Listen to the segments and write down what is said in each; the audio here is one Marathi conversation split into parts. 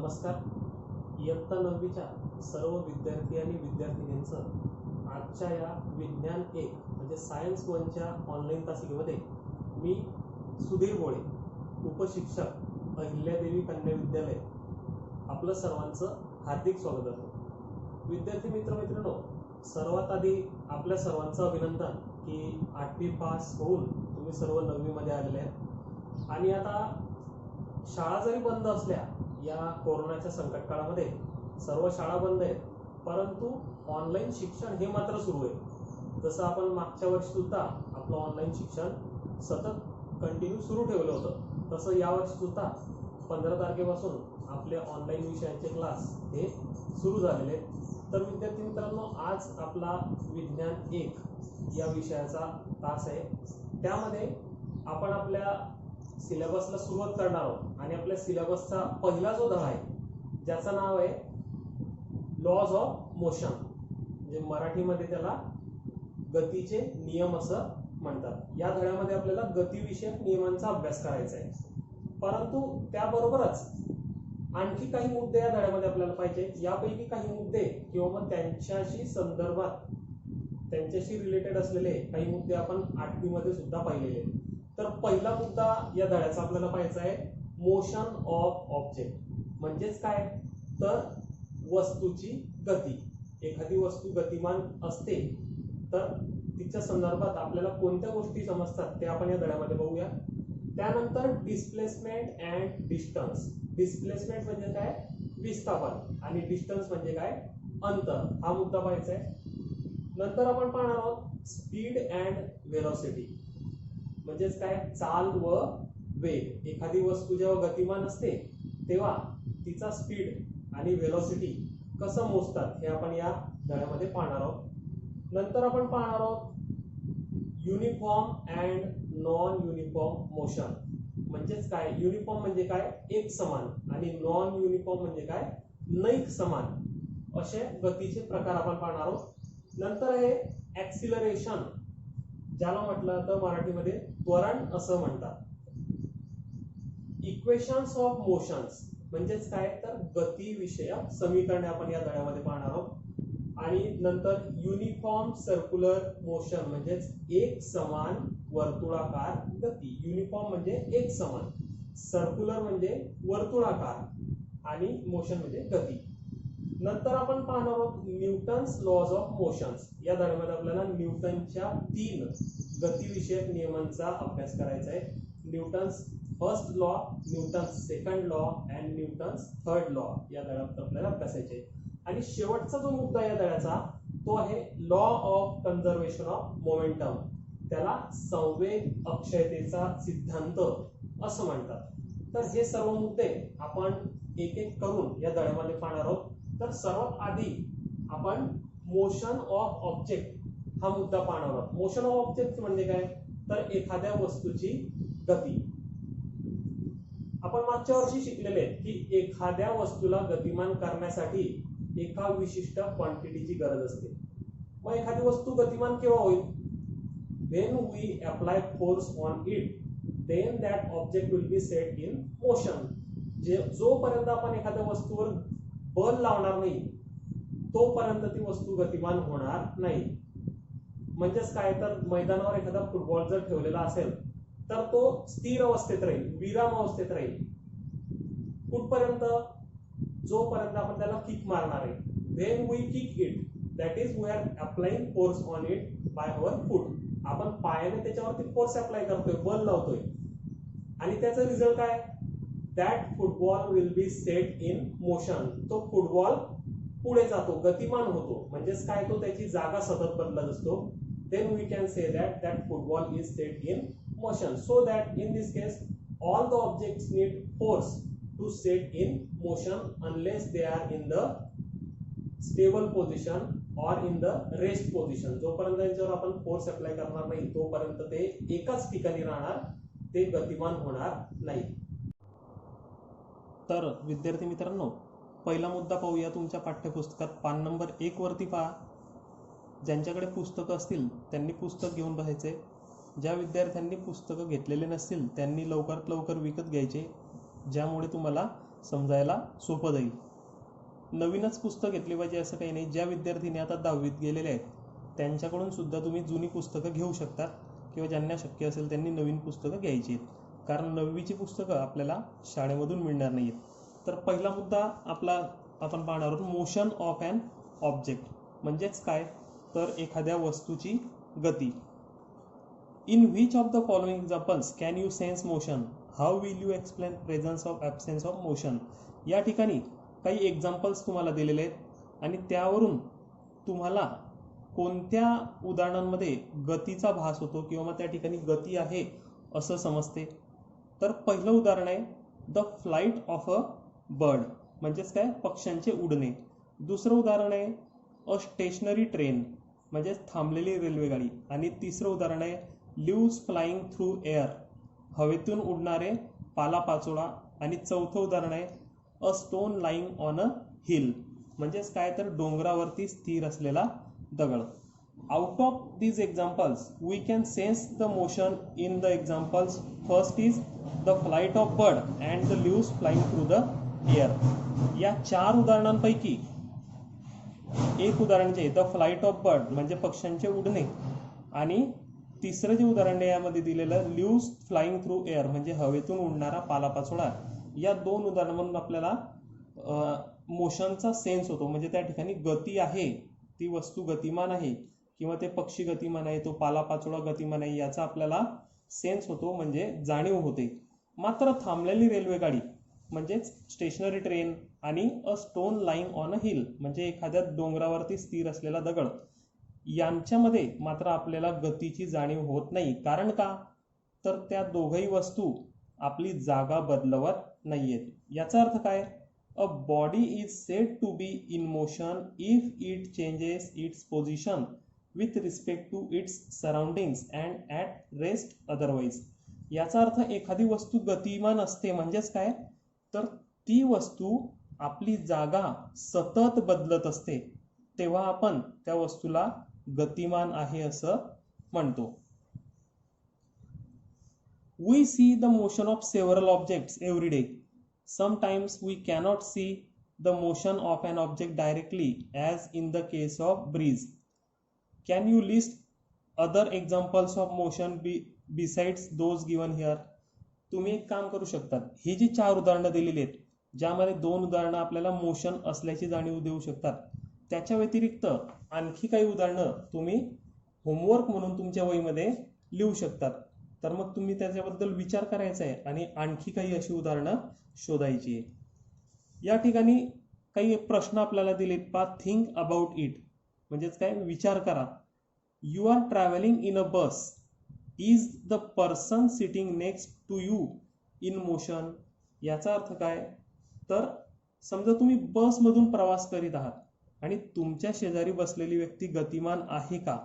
नमस्कार. इयत्ता 9वीच्या सर्व विद्यार्थी आणि विद्यार्थिनींचं आजच्या या विज्ञान 1 म्हणजे सायन्स 1च्या ऑनलाईन तासिकेमध्ये मी सुधीर गोळे, उपशिक्षक, अहिल्यादेवी कन्या विद्यालय, आपलं सर्वांचं हार्दिक स्वागत करतो. विद्यार्थी मित्रमैत्रिणींनो, सर्वात आधी आपल्या सर्वांचं अभिनंदन की 8वी पास होऊन तुम्ही सर्व 9वीमध्ये आलेले आहेत. आणि आता शाळा जरी बंद असल्या या कोरोनाच्या संकट काळामध्ये सर्व शाळा बंद आहेत, परंतु ऑनलाईन शिक्षण हे मात्र सुरू आहे. जसं आपण मागच्या वर्षी सुद्धा आपलं ऑनलाईन शिक्षण सतत कंटिन्यू सुरू ठेवलं होतं, तसं यावर्षी सुद्धा 15 तारखेपासून आपले ऑनलाईन विषयांचे क्लास हे सुरू झालेले आहेत. तर विद्यार्थी मित्रांनो, आज आपला विज्ञान 1 या विषयाचा तास आहे. त्यामध्ये आपण आपल्या सिलेबसला सुरुवात करणार आहोत आणि आपल्या सिलेबसचा पहिला जो धडा आहे ज्याचं नाव आहे लॉज ऑफ मोशन, म्हणजे मराठीमध्ये त्याला गतीचे नियम असं म्हणतात. या धड्यामध्ये आपल्याला गतिविषयक नियमांचा अभ्यास करायचा आहे, परंतु त्याबरोबरच आणखी काही मुद्दे या धड्यामध्ये आपल्याला पाहिजे. यापैकी काही मुद्दे किंवा मग त्यांच्याशी संदर्भात त्यांच्याशी रिलेटेड असलेले काही मुद्दे आपण 8वी मध्ये सुद्धा पाहिलेले. तर पहिला मुद्दा या धड्याचा आपल्याला पाहायचा आहे मोशन ऑफ ऑब्जेक्ट. म्हणजेच काय, तर वस्तूची गती. एखादी वस्तू गतिमान असते तर तिच्या संदर्भात आपल्याला कोणत्या गोष्टी समजतात ते आपण या धड्यामध्ये बघूया. त्यानंतर डिस्प्लेसमेंट अँड डिस्टन्स. डिस्प्लेसमेंट म्हणजे काय, विस्थापन, आणि डिस्टन्स म्हणजे काय, अंतर. हा मुद्दा पाहायचा आहे. नंतर आपण पाहणार आहोत स्पीड अँड वेलोसिटी. म्हणजेच काय, चाल व वेग. एखादी वस्तू जेव्हा गतिमान असते तेव्हा तिचा स्पीड आणि वेलोसिटी कसं मोजतात हे आपण या धड्यामध्ये पाहणार आहोत. नंतर आपण पाहणार आहोत uniform and non uniform motion. म्हणजेच काय, युनिफॉर्म म्हणजे काय, एक समान, आणि नॉन युनिफॉर्म म्हणजे काय, नैक समान. असे गतीचे प्रकार आपण पाहणार आहोत. नंतर आहे ऍक्सिलरेशन, ज्याला म्हटलं तर मराठीमध्ये त्वरण असं म्हणतात. इक्वेशन्स ऑफ मोशन्स म्हणजेच काय, तर गती विषयक समीकरणे आपण या धड्यामध्ये पाहणार आहोत. आणि नंतर युनिफॉर्म सर्क्युलर मोशन म्हणजेच एक समान वर्तुळाकार गती. युनिफॉर्म म्हणजे एक समान, सर्क्युलर म्हणजे वर्तुळाकार, आणि मोशन म्हणजे गती. नंतर आपण पाहणार आहोत न्यूटन्स लॉज ऑफ मोशन्स. या धड्यामध्ये आपल्याला न्यूटनच्या 3 गतिविषयक नियमांचा अभ्यास करायचा आहे. Newton's first law, Newton's second law and Newton's third law या धड्यात आपल्याला अभ्यासायचे आहे. आणि शेवटचा जो मुद्दा या धड्याचा तो आहे law of conservation of momentum. त्याला संवेग अक्षयतेचा सिद्धांत असं म्हणतात. तर हे सर्व मुद्दे आपण एक एक करून या धड्यामध्ये पाहणार आहोत. तर सर्वात आधी आपण मोशन ऑफ ऑब्जेक्ट हा मुद्दा पाहणार आहोत. मोशन ऑफ ऑब्जेक्ट म्हणजे काय, तर एखाद्या वस्तूची गती. आपण मागच्या वर्षी शिकलेले की एखाद्या वस्तूला गतिमान करण्यासाठी एका विशिष्ट क्वांटिटीची गरज असते. मग एखादी वस्तू गतिमान केव्हा होईल, when we apply force on it then that object will be set in motion. जोपर्यंत आपण एखाद्या वस्तूवर बल लावणार नाही तोपर्यंत ती वस्तू गतिमान होणार नाही. म्हणजेच काय, तर मैदानावर एखादा फुटबॉल जर ठेवलेला असेल तर तो स्थिर अवस्थेत राहील, विराम अवस्थेत राहील. कुठपर्यंत, जोपर्यंत आपण त्याला किक मारणार आहे. when we kick it, that is we are applying force on it by our foot. आपण पायाने त्याच्यावरती फोर्स अप्लाय करतोय, बल लावतोय, आणि त्याचा रिझल्ट काय, that football will be set in motion. तो फुटबॉल पुढे जातो, गतिमान होतो. म्हणजेच काय, तो त्याची जागा सतत बदलत असतो. Then we can say that that football is set in motion. So that in this case all the objects need force to set in motion unless they are in the stable position और इन द रेस्ट पोझिशन. जोपर्यंत त्यांच्यावर आपण फोर्स अप्लाय करणार नाही तोपर्यंत ते एकाच ठिकाणी राहणार, ते गतिमान होणार नाही. तर विद्यार्थी मित्रांनो, पहिला मुद्दा पाहूया. तुमच्या पाठ्यपुस्तकात पान नंबर 1 वरती पहा. ज्यांच्याकडे पुस्तकं असतील त्यांनी पुस्तक घेऊन बसायचे. ज्या विद्यार्थ्यांनी पुस्तकं घेतलेले नसतील त्यांनी लवकरात लवकर विकत घ्यायचे, ज्यामुळे तुम्हाला समजायला सोपं जाईल. नवीनच पुस्तक घेतली पाहिजे असं काही नाही. ज्या विद्यार्थीने आता 10वीत गेलेले आहेत त्यांच्याकडून सुद्धा तुम्ही जुनी पुस्तकं घेऊ शकता, किंवा ज्यांना शक्य असेल त्यांनी नवीन पुस्तकं घ्यायची आहेत, कारण 9वीची पुस्तकं आपल्याला शाळेमधून मिळणार नाही आहेत. तर पहिला मुद्दा आपला आपण पाहणार आहोत, मोशन ऑफ ॲन ऑब्जेक्ट. म्हणजेच काय, तर एखाद्या वस्तूची गती. In which of the following examples can you sense motion? How will you explain presence of absence of motion? या ठिकाणी काही एक्झाम्पल्स तुम्हाला दिलेले आहेत आणि त्यावरून तुम्हाला कोणत्या उदाहरणांमध्ये गतीचा भास होतो किंवा मग त्या ठिकाणी गती आहे असं समजते. तर पहिलं उदाहरण आहे the flight of a bird, म्हणजेच काय, पक्ष्यांचे उडणे. दुसरं उदाहरण आहे अ स्टेशनरी ट्रेन, म्हणजेच थांबलेली रेल्वेगाडी. आणि तिसरं उदाहरण आहे लिव्स फ्लाइंग थ्रू एअर, हवेतून उडणारे पालापाचोळा. आणि चौथं उदाहरण आहे a stone lying on a hill, म्हणजेच काय, तर डोंगरावरती स्थिर असलेला दगड. Out of these examples we can sense the motion in the examples. First is the flight of bird and the leaves flying through the air. या 4 उदाहरणांपैकी एक उदाहरण जे द फ्लाईट ऑफ बर्ड म्हणजे पक्ष्यांचे उडणे, आणि तिसरं जे उदाहरण यामध्ये दिलेलं लिव्स फ्लाइंग थ्रू एअर म्हणजे हवेतून उडणारा पालापाचोळा. या 2 उदाहरणांमधून आपल्याला मोशनचा सेन्स होतो, म्हणजे त्या ठिकाणी गती आहे, ती वस्तू गतिमान आहे किंवा ते पक्षी गतिमान आहे, तो पालापाचोळा गतिमान आहे, याचा आपल्याला सेन्स होतो, म्हणजे जाणीव होते. मात्र थांबलेली रेल्वेगाडी म्हणजेच स्टेशनरी ट्रेन आणि अ stone lying on a hill म्हणजे एखाद्या डोंगरावरती स्थिर असलेला दगड, यांच्यामध्ये मात्र आपल्याला गतीची जाणीव होत नाही. कारण का, तर त्या दोघही वस्तू आपली जागा बदलवत नाहीयेत. याचा अर्थ काय, a body is said to be in motion if it changes its position with respect to its surroundings and at rest otherwise. याचा अर्थ एखादी वस्तू गतिमान असते म्हणजेच काय, तर ती वस्तू आपली जागा सतत बदलत असते, तेव्हा आपण त्या वस्तूला गतिमान आहे असं म्हणतो. We see the motion of several objects every day. Sometimes we cannot see the motion of an object directly, as in the case of breeze. Can you list other examples of motion besides those given here? तुम्ही एक काम करू शकतात, ही जी 4 उदाहरणं दिलेली आहेत, ज्यामध्ये 2 उदाहरणं आपल्याला मोशन असल्याची जाणीव देऊ शकतात, त्याच्या व्यतिरिक्त आणखी काही उदाहरणं तुम्ही होमवर्क म्हणून तुमच्या वहीमध्ये लिहू शकतात. तर मग तुम्ही त्याच्याबद्दल विचार करायचा आहे आणि आणखी काही अशी उदाहरणं शोधायची आहे. या ठिकाणी काही प्रश्न आपल्याला दिलेत पा. थिंक अबाउट इट म्हणजेच काय, विचार करा. You are travelling in a bus. Is the person sitting next to you in motion? याचा अर्थ काय, तर समजा तुम्ही बसमधून प्रवास करीत आहात आणि तुमच्या शेजारी बसलेली व्यक्ती गतिमान आहे का?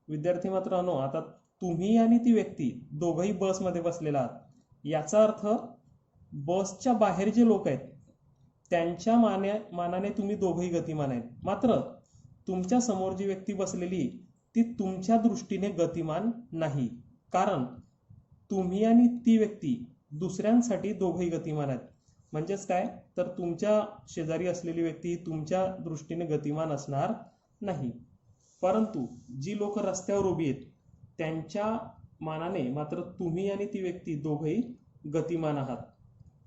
विद्यार्थी मित्रांनो, आता तुम्ही आणि ती व्यक्ती दोघंही बसमध्ये बसलेला आहात, याचा अर्थ बसच्या बाहेर जे लोक आहेत त्यांच्या मानाने तुम्ही दोघंही गतिमान आहेत. मात्र तुमच्या समोर जी व्यक्ती बसलेली ती तुमच्या दृष्टीने गतिमान नाही, कारण तुम्ही आणि ती व्यक्ती दुसऱ्यांसाठी दोघंही गतिमान आहेत. म्हणजेच काय, तर तुमच्या शेजारी असलेली व्यक्ती तुमच्या दृष्टीने गतिमान असणार नाही, परंतु जी लोक रस्त्यावर उभी आहेत त्यांच्या मानाने मात्र तुम्ही आणि ती व्यक्ती दोघंही गतिमान आहात.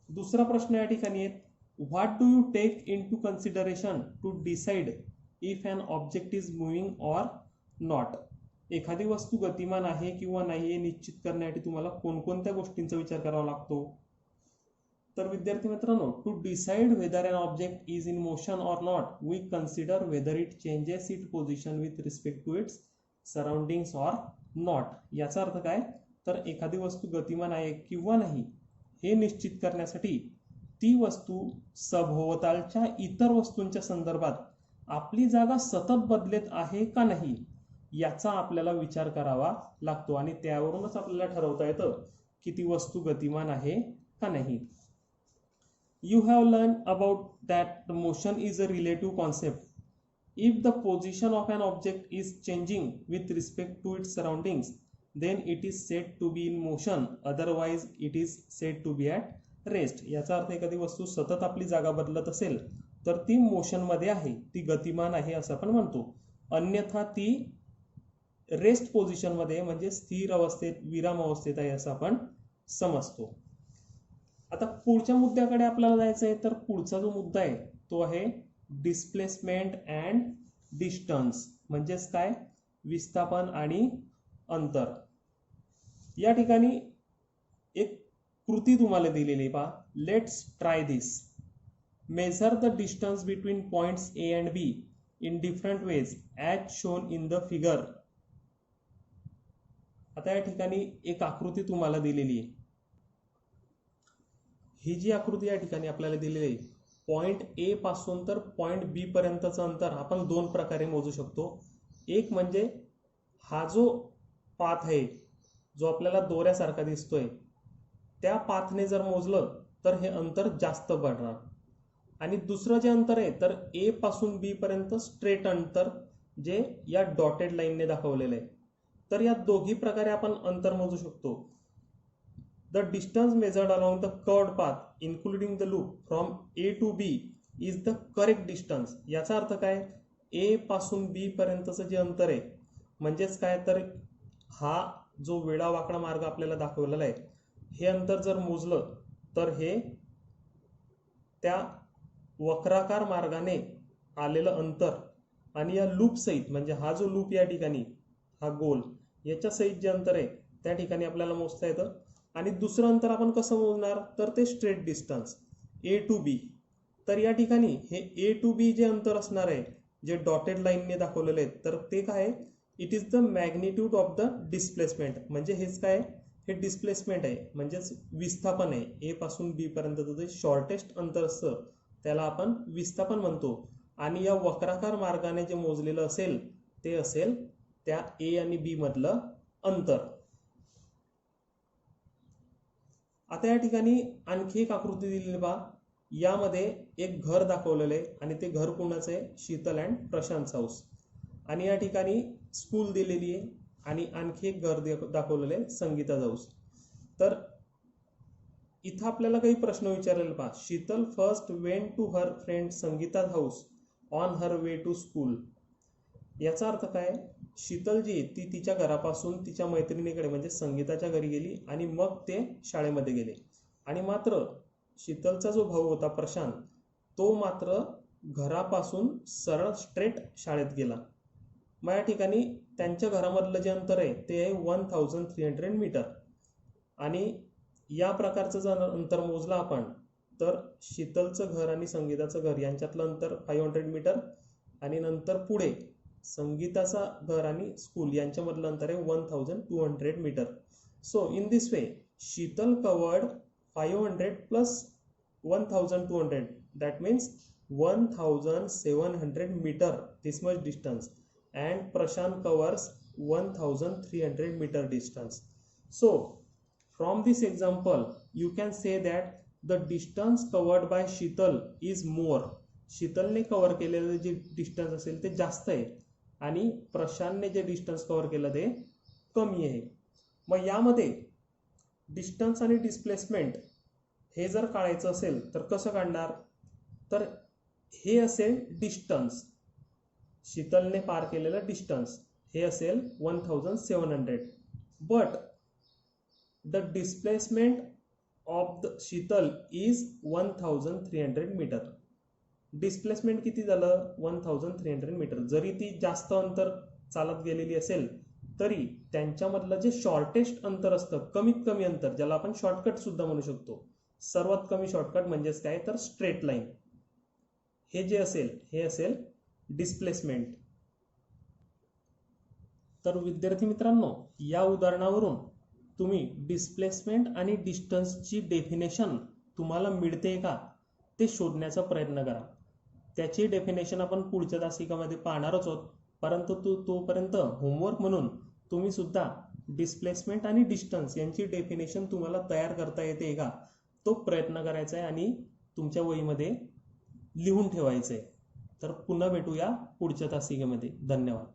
दुसरा प्रश्न या ठिकाणी आहे, what do you take into consideration to decide if an object is moving or not? एखादी वस्तू गतिमान आहे किंवा नाही हे निश्चित करण्यासाठी तुम्हाला कोणकोणत्या गोष्टींचा विचार करावा लागतो? तर विद्यार्थी मित्रांनो, to decide whether an object is in motion or not we consider whether it changes it position with respect to its surroundings or not. याचा अर्थ काय, तर एखादी वस्तू गतिमान आहे किंवा नाही हे निश्चित करण्यासाठी ती वस्तू सभोवतालच्या इतर वस्तूंच्या संदर्भात आपली जागा सतत बदलत आहे का नाही याचा आपल्याला विचार करावा लागतो, आणि त्यावरूनच आपल्याला ठरवता येतं की ती वस्तू गतिमान आहे का नाही. You have learned about that motion is a relative concept. If the position of an object is changing with respect to its surroundings, then it is said to be in motion, otherwise it is said to be at rest. याचा अर्थ एखादी वस्तू सतत आपली जागा बदलत असेल तर ती मोशनमध्ये आहे, ती गतिमान आहे असं आपण म्हणतो. अन्यथा ती रेस्ट पोझिशनमध्ये म्हणजे स्थिर अवस्थेत, विराम अवस्थेत आहे असं आपण समजतो. आता पुढच्या मुद्द्याकडे आपल्याला जायचं आहे. तर पुढचा जो मुद्दा आहे तो आहे डिस्प्लेसमेंट अँड डिस्टन्स, म्हणजेच काय, विस्थापन आणि अंतर. या ठिकाणी एक कृती तुम्हाला दिलेली आहे पहा. Let's try this. Measure the distance between points A and be in different ways as shown in the figure. आता या ठिकाणी एक आकृती तुम्हाला दिलेली आहे. ही जी आकृती या ठिकाणी आपल्याला दिलेली आहे, पॉइंट ए पासून तर पॉइंट बी पर्यंतचं अंतर आपण दोन प्रकारे मोजू शकतो. एक म्हणजे हा जो पाथ आहे जो आपल्याला दोऱ्यासारखा दिसतोय, त्या पाथने जर मोजलं तर हे अंतर जास्त पडणार. आणि दुसरं जे अंतर आहे तर ए पासून बी पर्यंत स्ट्रेट अंतर जे या डॉटेड लाईनने दाखवलेलं आहे. तर या दोघी प्रकारे आपण अंतर मोजू शकतो. The distance measured along the curved path, including the loop from A to B, is the correct distance. याचा अर्थ काय, A पासून B पर्यंतचं जे अंतर आहे, म्हणजेच काय, तर हा जो वेडावाकडा मार्ग आपल्याला दाखवलेला आहे, हे अंतर जर मोजलं तर हे त्या वक्राकार मार्गाने आलेलं अंतर आणि या लूप सहित, म्हणजे हा जो लूप या ठिकाणी, हा गोल, याच्या सहित जे अंतर आहे त्या ठिकाणी आपल्याला मोजता येतं. आणि दुसरं अंतर आपण कसं मोजणार, तर ते straight distance A to be. तर या ठिकाणी हे ए टू बी जे अंतर असणार आहे, जे डॉटेड लाईनने दाखवलेले आहेत, तर ते काय, it is the magnitude of the displacement. म्हणजे हेच काय, हे डिस्प्लेसमेंट आहे, म्हणजेच विस्थापन आहे. ए पासून बी पर्यंतचं जे शॉर्टेस्ट अंतर असतं त्याला आपण विस्थापन म्हणतो. आणि या वक्राकार मार्गाने जे मोजलेलं असेल ते असेल त्या ए आणि बी मधलं अंतर. आता या ठिकाणी आणखी एक आकृती दिलेली बा. यामध्ये एक घर दाखवलेलं आहे आणि ते घर कोणाचं आहे, शीतल अँड प्रशांत हाऊस. आणि या ठिकाणी स्कूल दिलेली आहे आणि आणखी एक घर दाखवलेलं आहे, संगीता हाऊस. तर इथं आपल्याला काही प्रश्न विचारलेले पहा. Sheetal first went to her friend Sangita house on her way to school. याचा अर्थ काय, शीतल जी ती तिच्या घरापासून तिच्या मैत्रिणीकडे म्हणजे संगीताच्या घरी गेली आणि मग ते शाळेमध्ये गेले. आणि मात्र शीतलचा जो भाऊ होता प्रशांत, तो मात्र घरापासून सरळ स्ट्रेट शाळेत गेला. मग या ठिकाणी त्यांच्या घरामधलं जे अंतर आहे ते आहे 1300 मीटर. आणि या प्रकारचं जर अंतर मोजलं आपण तर शीतलचं घर आणि संगीताचं घर यांच्यातलं अंतर 500 मीटर आणि नंतर पुढे संगीताचा घर आणि स्कूल यांच्यामधलं अंतर आहे 1200 metre. So in this way Sheetal covered 500 plus 1200, that means 1700 meter, this much distance, and Prashant covers 1300 meter distance. So from this example you can say that the distance covered by Sheetal is more. शीतलने कव्हर केलेलं जे डिस्टन्स असेल ते जास्त आहे आणि प्रशांतने जे डिस्टन्स कव्हर केलं ते कमी आहे. मग यामध्ये डिस्टन्स आणि डिस्प्लेसमेंट हे जर काढायचं असेल तर कसं काढणार, तर हे असेल डिस्टन्स, शीतलने पार केलेलं डिस्टन्स हे असेल 1700. But the displacement of the Sheetal is 1300 metre. Displacement किती झालं, 1300 मीटर. जरी ती जास्त अंतर चालत गेलेली असेल तरी त्यांच्यामधलं जे शॉर्टेस्ट अंतर असतं, कमीत कमी अंतर, ज्याला आपण शॉर्टकट सुद्धा म्हणू शकतो, सर्वात कमी शॉर्टकट म्हणजेच काय, तर स्ट्रेट लाईन, हे जे असेल हे असेल डिस्प्लेसमेंट. तर विद्यार्थी मित्रांनो, या उदाहरणावरून तुम्ही डिस्प्लेसमेंट आणि डिस्टन्सची डेफिनेशन तुम्हाला मिळते का ते शोधण्याचा प्रयत्न करा. त्याची डेफिनेशन आपण पुढच्या तासिकामध्ये पाहणारच आहोत. परंतु तोपर्यंत होमवर्क म्हणून तुम्ही सुद्धा डिस्प्लेसमेंट आणि डिस्टन्स यांची डेफिनेशन तुम्हाला तयार करता येते का तो प्रयत्न करायचा आहे आणि तुमच्या वहीमध्ये लिहून ठेवायचं आहे. तर पुन्हा भेटूया पुढच्या तासिकेमध्ये. धन्यवाद.